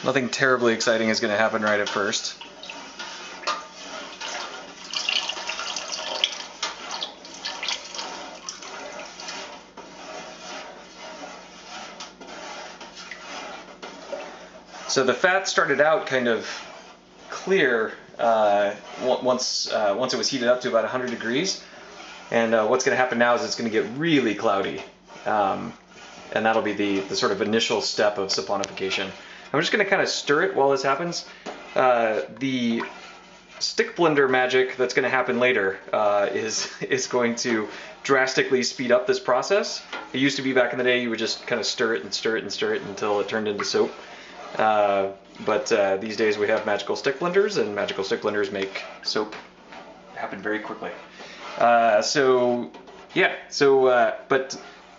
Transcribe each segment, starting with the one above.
Nothing terribly exciting is going to happen right at first. So the fat started out kind of clear once it was heated up to about 100 degrees. And what's going to happen now is it's going to get really cloudy. And that'll be the sort of initial step of saponification. I'm just going to kind of stir it while this happens. The stick blender magic that's going to happen later is going to drastically speed up this process. It used to be back in the day you would just kind of stir it and stir it and stir it until it turned into soap. But these days we have magical stick blenders, and magical stick blenders make soap happen very quickly. But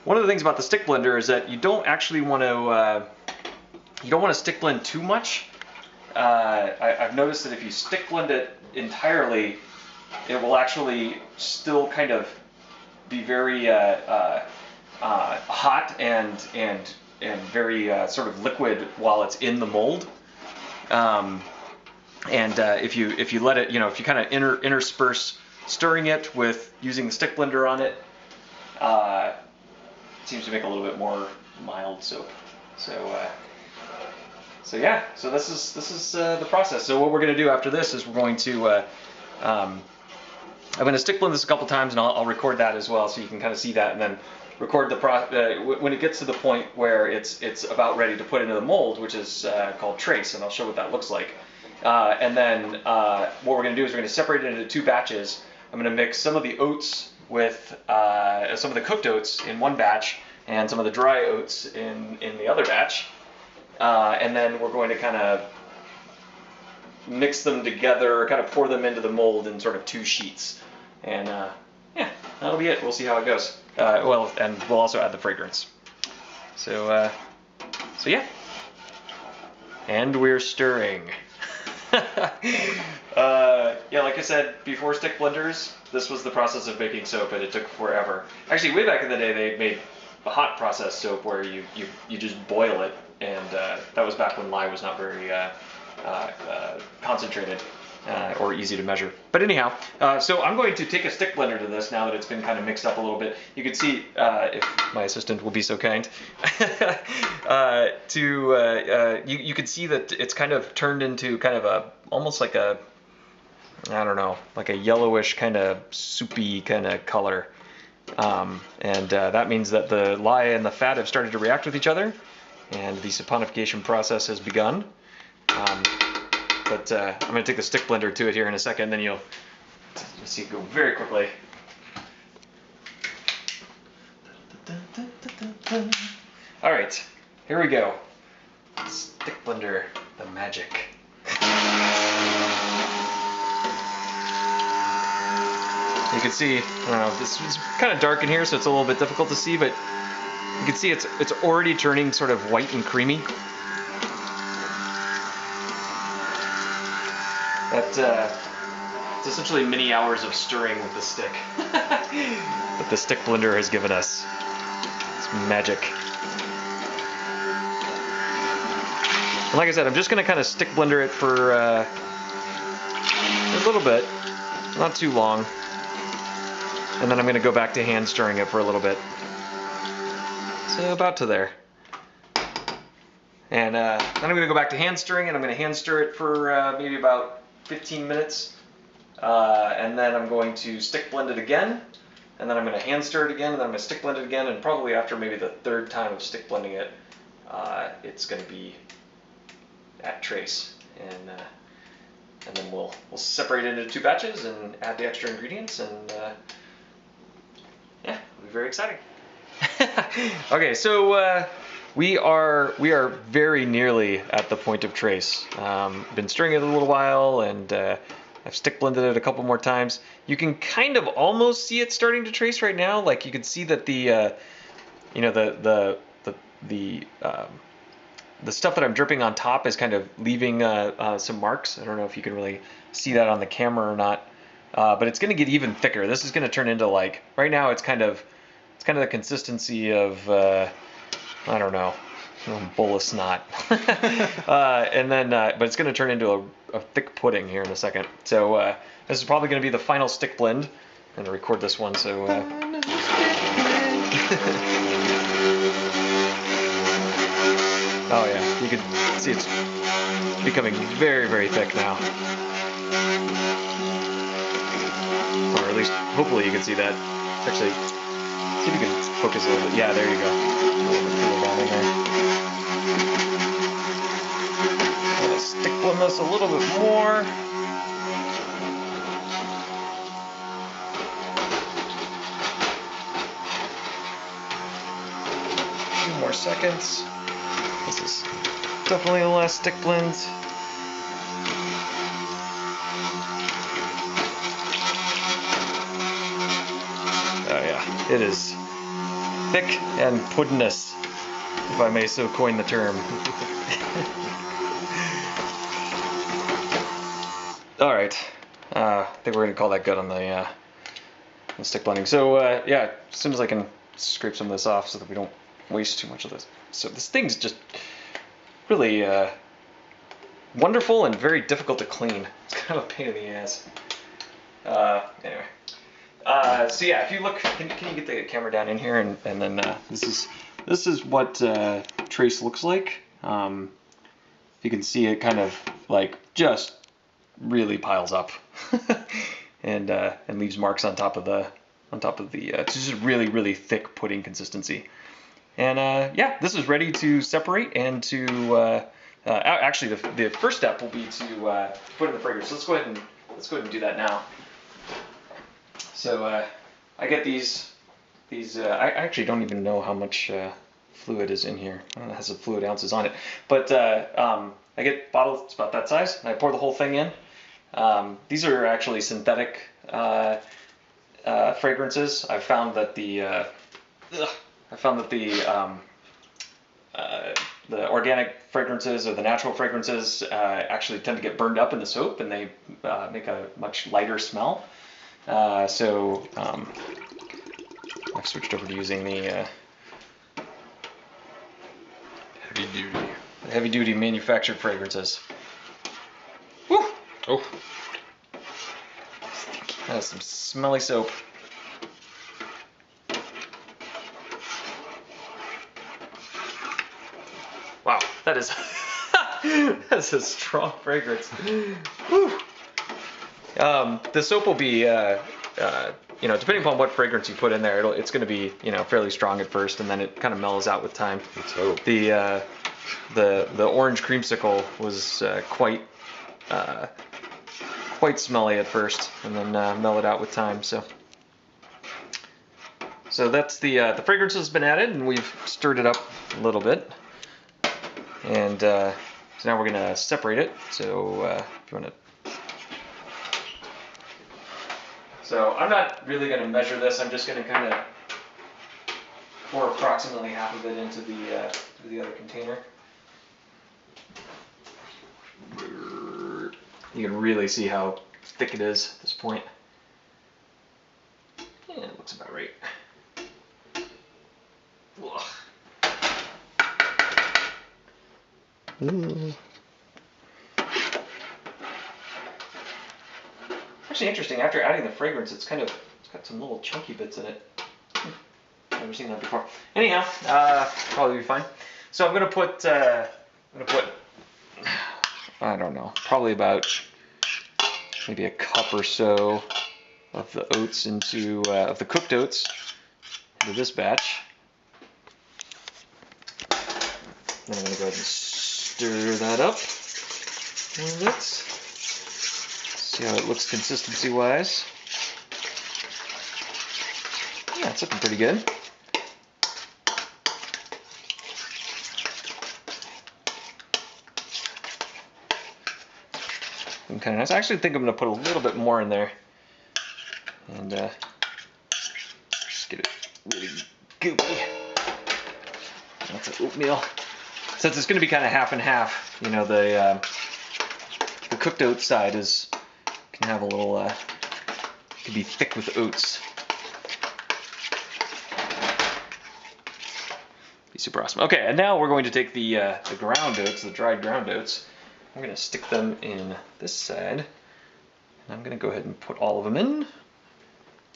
one of the things about the stick blender is that you don't actually want to stick blend too much. I've noticed that if you stick blend it entirely, it will actually still kind of be very hot and very sort of liquid while it's in the mold. If you let it, if you kind of intersperse stirring it with using the stick blender on it, it seems to make a little bit more mild soap. So this is the process. So what we're going to do after this is we're going to I'm going to stick blend this a couple times, and I'll record that as well, so you can kind of see that, and then record the when it gets to the point where it's about ready to put into the mold, which is called trace, and I'll show what that looks like. And then what we're going to do is we're going to separate it into 2 batches. I'm going to mix some of the oats with some of the cooked oats in one batch, and some of the dry oats in the other batch. And then we're going to kind of mix them together, kind of pour them into the mold in sort of 2 sheets. And yeah, that'll be it. We'll see how it goes. And we'll also add the fragrance. So yeah. And we're stirring. Yeah, like I said, before stick blenders, this was the process of making soap, and it took forever. Actually, way back in the day, they made a hot process soap where you just boil it, and that was back when lye was not very concentrated or easy to measure. But anyhow, so I'm going to take a stick blender to this now that it's been kind of mixed up a little bit. You can see, if my assistant will be so kind, you can see that it's kind of turned into kind of almost like a, I don't know, like a yellowish kind of soupy kind of color. That means that the lye and the fat have started to react with each other, and the saponification process has begun. But I'm going to take the stick blender to it here in a second, then you'll see it go very quickly. All right, here we go. Stick blender, the magic. You can see, I don't know, this is kind of dark in here, so it's a little bit difficult to see, but you can see it's already turning sort of white and creamy. It's essentially many hours of stirring with the stick that the stick blender has given us. It's magic. And like I said, I'm just going to kind of stick blender it for a little bit, not too long. And then I'm going to go back to hand stirring it for a little bit. So about to there. And then I'm going to go back to hand stirring, and I'm going to hand stir it for maybe about 15 minutes. And then I'm going to stick blend it again. And then I'm going to hand stir it again, and then I'm going to stick blend it again. And probably after maybe the 3rd time of stick blending it, it's going to be at trace. And then we'll separate it into 2 batches and add the extra ingredients, and yeah, it'll be very exciting. Okay, so we are very nearly at the point of trace. Been stirring it a little while, and I've stick blended it a couple more times. You can kind of almost see it starting to trace right now. Like, you can see that the stuff that I'm dripping on top is kind of leaving some marks. I don't know if you can really see that on the camera or not, but it's going to get even thicker. This is going to turn into, like, right now it's kind of the consistency of I don't know, bowl of snot. And then, but it's going to turn into a thick pudding here in a second. So this is probably going to be the final stick blend. I'm going to record this one, so... Oh yeah, you can see it's becoming very, very thick now. Or at least, hopefully you can see that. Actually, see if you can focus a little bit. Yeah, there you go. A little bit cooler down in there. I'm gonna stick blend this a little bit more. A few more seconds. This is definitely the last stick blend. Oh yeah, it is thick and puddinous, if I may so coin the term. All right, I think we're gonna call that good on the stick blending. So yeah, as soon as I can scrape some of this off so that we don't waste too much of this. So this thing's just really wonderful and very difficult to clean. It's kind of a pain in the ass. Anyway. So yeah, if you look, can you get the camera down in here, and then this is what trace looks like. You can see it kind of like just really piles up, and leaves marks on top of the it's just really thick pudding consistency. And yeah, this is ready to separate and to actually the first step will be to put in the fragrance. So let's go ahead and do that now. So I get these I actually don't even know how much fluid is in here. I don't know, it has some fluid ounces on it, but I get bottles, it's about that size, and I pour the whole thing in. These are actually synthetic fragrances. I found that the organic fragrances or the natural fragrances actually tend to get burned up in the soap, and they make a much lighter smell. So I've switched over to using the heavy-duty manufactured fragrances. Woo! Oh, that is some smelly soap. Wow, that is that's a strong fragrance. Woo! The soap will be, depending upon what fragrance you put in there, it's going to be, fairly strong at first, and then it kind of mellows out with time. Let's hope. The orange creamsicle was quite smelly at first, and then mellowed out with time. So that's the fragrance has been added, and we've stirred it up a little bit, and so now we're going to separate it. So if you want to. So I'm not really going to measure this. I'm just going to kind of pour approximately half of it into the other container. You can really see how thick it is at this point. Yeah, it looks about right. Actually interesting, after adding the fragrance, it's got some little chunky bits in it. Never seen that before. Anyhow, probably be fine. So I'm gonna put I don't know, probably about maybe a cup or so of the oats of the cooked oats into this batch. Then I'm gonna go ahead and stir that up a little bit. See how it looks consistency-wise. Yeah, it's looking pretty good. Looking kind of nice. I actually think I'm going to put a little bit more in there. And just get it really goopy. That's an oatmeal. Since it's going to be kind of half and half, the cooked oat side can have a little, can be thick with oats. super awesome. Okay, and now we're going to take the ground oats, the dried ground oats. I'm going to stick them in this side. And I'm going to go ahead and put all of them in.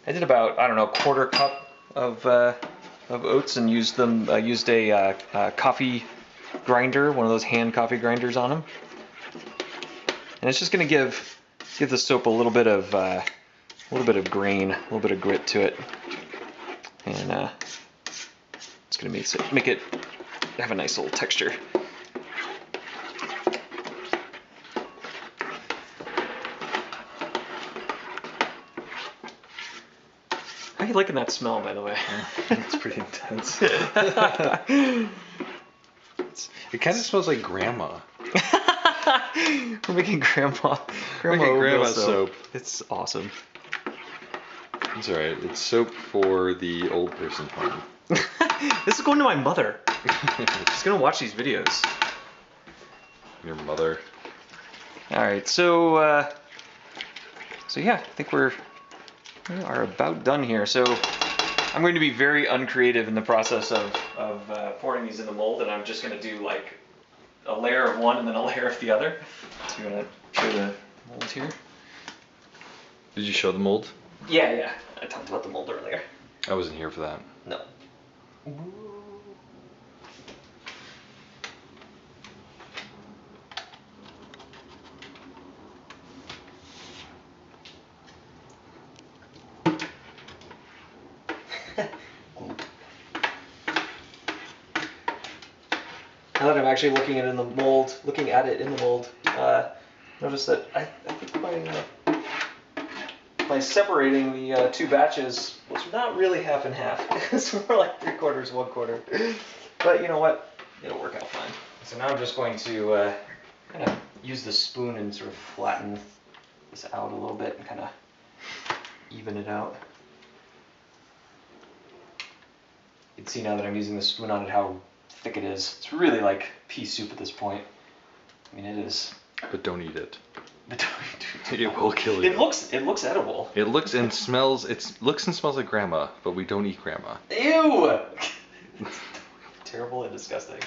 I did about, I don't know, a quarter cup of oats and used a coffee grinder, one of those hand coffee grinders on them. And it's just going to give the soap a little bit of grain, a little bit of grit to it, and it's going to make it have a nice little texture. How are you liking that smell, by the way? It's pretty intense. It kind of smells like grandma. We're making grandma soap. It's awesome. It's alright. It's soap for the old person home. This is going to my mother. She's gonna watch these videos. Your mother. All right, so yeah, I think we are about done here. So I'm going to be very uncreative in the process of pouring these in the mold, and I'm just going to do like a layer of one and then a layer of the other. So you want to show the mold here? Did you show the mold? Yeah. I talked about the mold earlier. I wasn't here for that. No. Now that I'm actually looking at it in the mold, notice that I think by separating the two batches was not really half and half. It's more like 3/4, 1/4. But you know what? It'll work out fine. So now I'm just going to kind of use the spoon and sort of flatten this out a little bit and kind of even it out. You can see now that I'm using the spoon on it how thick it is. It's really like pea soup at this point. I mean, it is. But don't eat it. But don't It will kill you. It looks edible. It looks and smells. It looks and smells like grandma, but we don't eat grandma. Ew! Terrible and disgusting.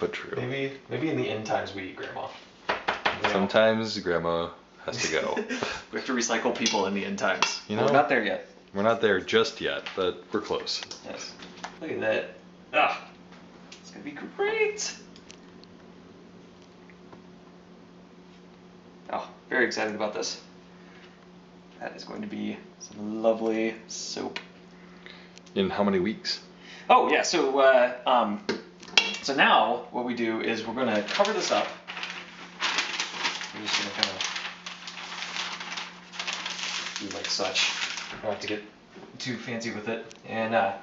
But true. Maybe in the end times we eat grandma. Sometimes grandma has to go. We have to recycle people in the end times. You know, we're not there yet. We're not there just yet, but we're close. Yes. Look at that. Ah, it's gonna be great. Oh, very excited about this. That is going to be some lovely soap. In how many weeks? Oh yeah, so so now what we do is we're going to cover this up. We're just going to kind of do like such. I don't have to get too fancy with it. And I'm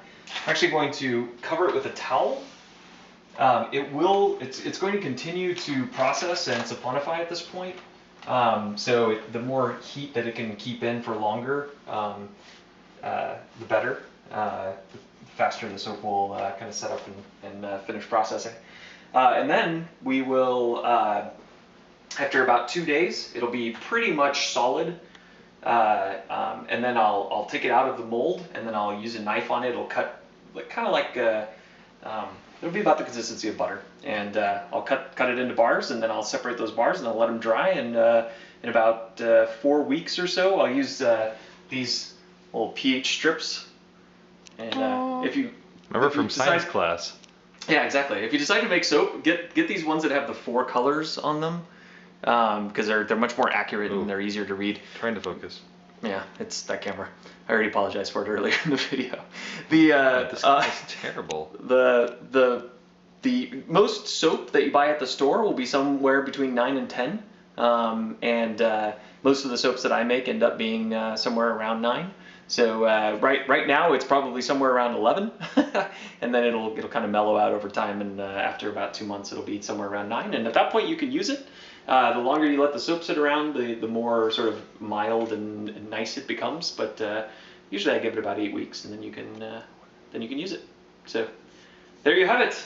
actually going to cover it with a towel. It's going to continue to process and saponify at this point. So the more heat that it can keep in for longer, the better. The faster the soap will kind of set up and finish processing. And then we will, after about 2 days, it'll be pretty much solid. And then I'll take it out of the mold, and then I'll use a knife on it. It'll cut kind of like it'll be about the consistency of butter, and I'll cut it into bars, and then I'll separate those bars, and I'll let them dry. And in about 4 weeks or so, I'll use these little pH strips. And if you remember from science class. Yeah, exactly. If you decide to make soap, get these ones that have the 4 colors on them, because they're much more accurate and they're easier to read. Trying to focus. Yeah, it's that camera. I already apologized for it earlier in the video. This is terrible. The most soap that you buy at the store will be somewhere between 9 and 10, and most of the soaps that I make end up being somewhere around 9. So right now it's probably somewhere around 11, and then it'll kind of mellow out over time, and after about 2 months it'll be somewhere around 9. And at that point you can use it. The longer you let the soap sit around, the more sort of mild and nice it becomes. But usually I give it about 8 weeks, and then you can use it. So there you have it.